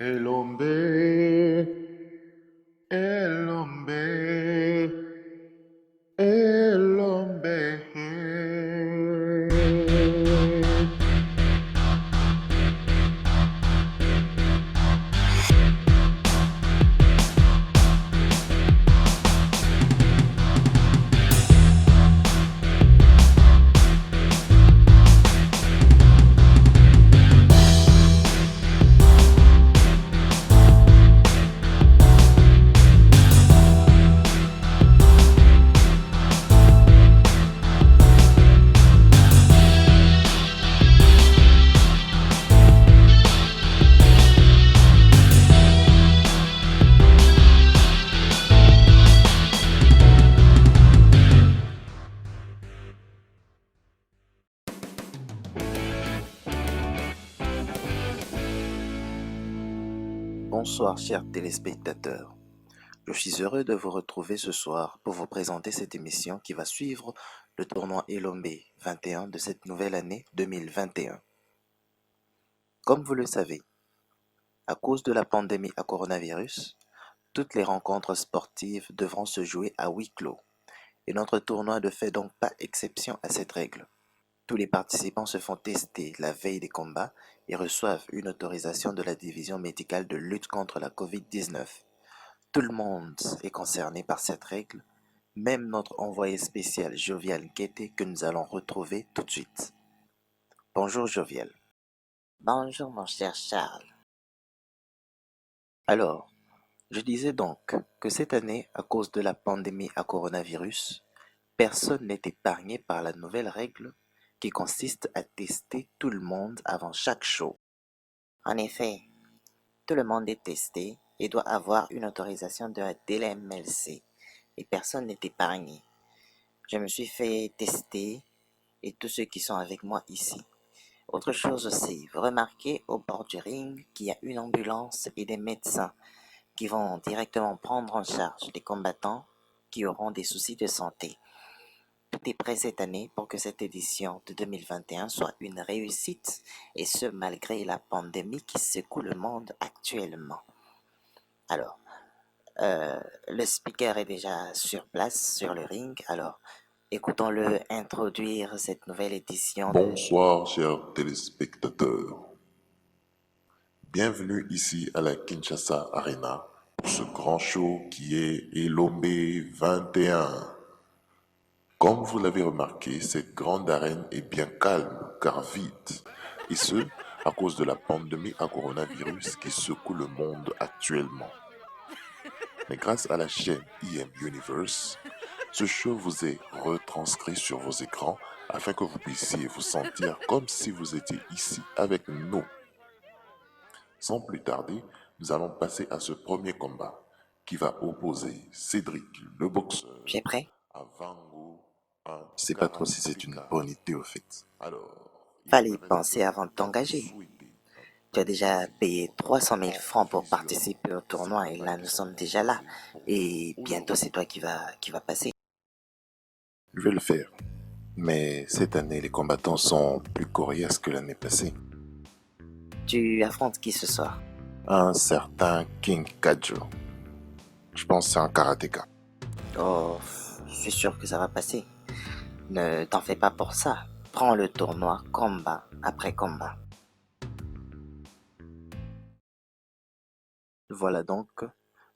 El hombre, el hombre, el hombre. Bonsoir chers téléspectateurs. Je suis heureux de vous retrouver ce soir pour vous présenter cette émission qui va suivre le tournoi Elombe 21 de cette nouvelle année 2021. Comme vous le savez, à cause de la pandémie à coronavirus, toutes les rencontres sportives devront se jouer à huis clos et notre tournoi ne fait donc pas exception à cette règle. Tous les participants se font tester la veille des combats et reçoivent une autorisation de la division médicale de lutte contre la COVID-19. Tout le monde est concerné par cette règle, même notre envoyé spécial Jovial Nkete que nous allons retrouver tout de suite. Bonjour Jovial. Bonjour mon cher Charles. Alors, je disais donc que cette année, à cause de la pandémie à coronavirus, personne n'est épargné par la nouvelle règle qui consiste à tester tout le monde avant chaque show. En effet, tout le monde est testé et doit avoir une autorisation de la DLMLC et personne n'est épargné. Je me suis fait tester et tous ceux qui sont avec moi ici. Autre chose aussi, vous remarquez au bord du ring qu'il y a une ambulance et des médecins qui vont directement prendre en charge les combattants qui auront des soucis de santé. Tout est prêt cette année pour que cette édition de 2021 soit une réussite, et ce malgré la pandémie qui secoue le monde actuellement. Alors, le speaker est déjà sur place, sur le ring, alors écoutons-le introduire cette nouvelle édition. Bonsoir, chers téléspectateurs. Bienvenue ici à la Kinshasa Arena pour ce grand show qui est Elombe 21. Comme vous l'avez remarqué, cette grande arène est bien calme car vide, et ce, à cause de la pandémie à coronavirus qui secoue le monde actuellement. Mais grâce à la chaîne IM Universe, ce show vous est retranscrit sur vos écrans afin que vous puissiez vous sentir comme si vous étiez ici avec nous. Sans plus tarder, nous allons passer à ce premier combat qui va opposer Cédric, le boxeur, Tu es prêt? à Vango, un Je sais pas trop si c'est une bonne idée au fait. Alors, Fallait y penser avant de t'engager. Tu as déjà payé 300 000 francs pour participer au tournoi et là nous sommes déjà là. Et bientôt c'est toi qui va passer. Je vais le faire. Mais cette année, les combattants sont plus coriaces que l'année passée. Tu affrontes qui ce soir? Un certain King Kajo. Je pense que c'est un karatéka. Oh, je suis sûr que ça va passer. Ne t'en fais pas pour ça. Prends le tournoi combat après combat. Voilà donc,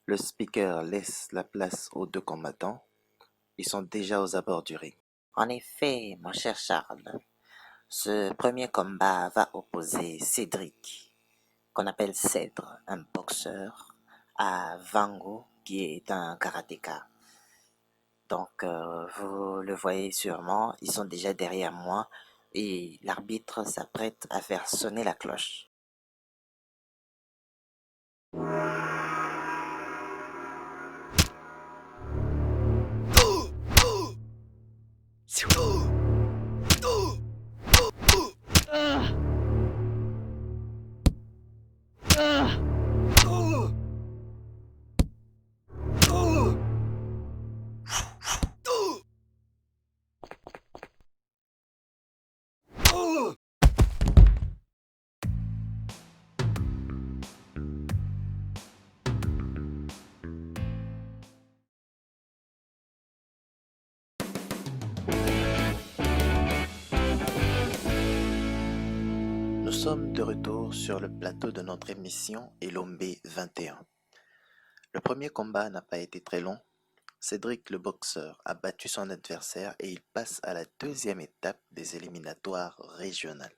le speaker laisse la place aux deux combattants. Ils sont déjà aux abords du ring. En effet, mon cher Charles, ce premier combat va opposer Cédric, qu'on appelle Cèdre, un boxeur, à Vango, qui est un karatéka. Donc, vous le voyez sûrement, ils sont déjà derrière moi et l'arbitre s'apprête à faire sonner la cloche. sommes de retour sur le plateau de notre émission Elombe 21. Le premier combat n'a pas été très long. Cédric le boxeur a battu son adversaire et il passe à la deuxième étape des éliminatoires régionales.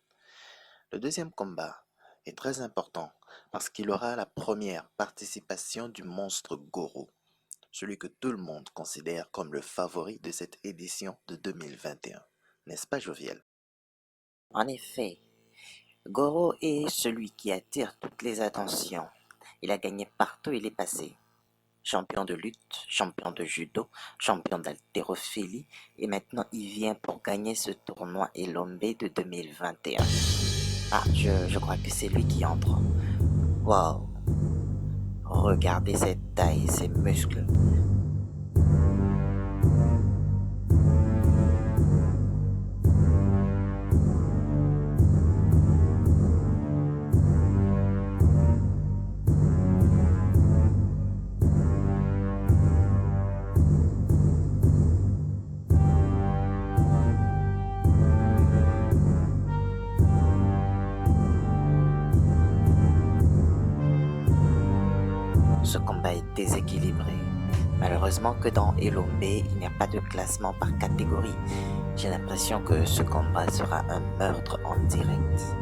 Le deuxième combat est très important parce qu'il aura la première participation du monstre Goro, celui que tout le monde considère comme le favori de cette édition de 2021. N'est-ce pas, Joviel? En effet, Goro est celui qui attire toutes les attentions. Il a gagné partout où il est passé. Champion de lutte, champion de judo, champion d'haltérophilie, et maintenant il vient pour gagner ce tournoi Elombe de 2021. Ah, je crois que c'est lui qui entre. Waouh! Regardez cette taille, ces muscles. Ce combat est déséquilibré. Malheureusement que dans Elombe, il n'y a pas de classement par catégorie. J'ai l'impression que ce combat sera un meurtre en direct.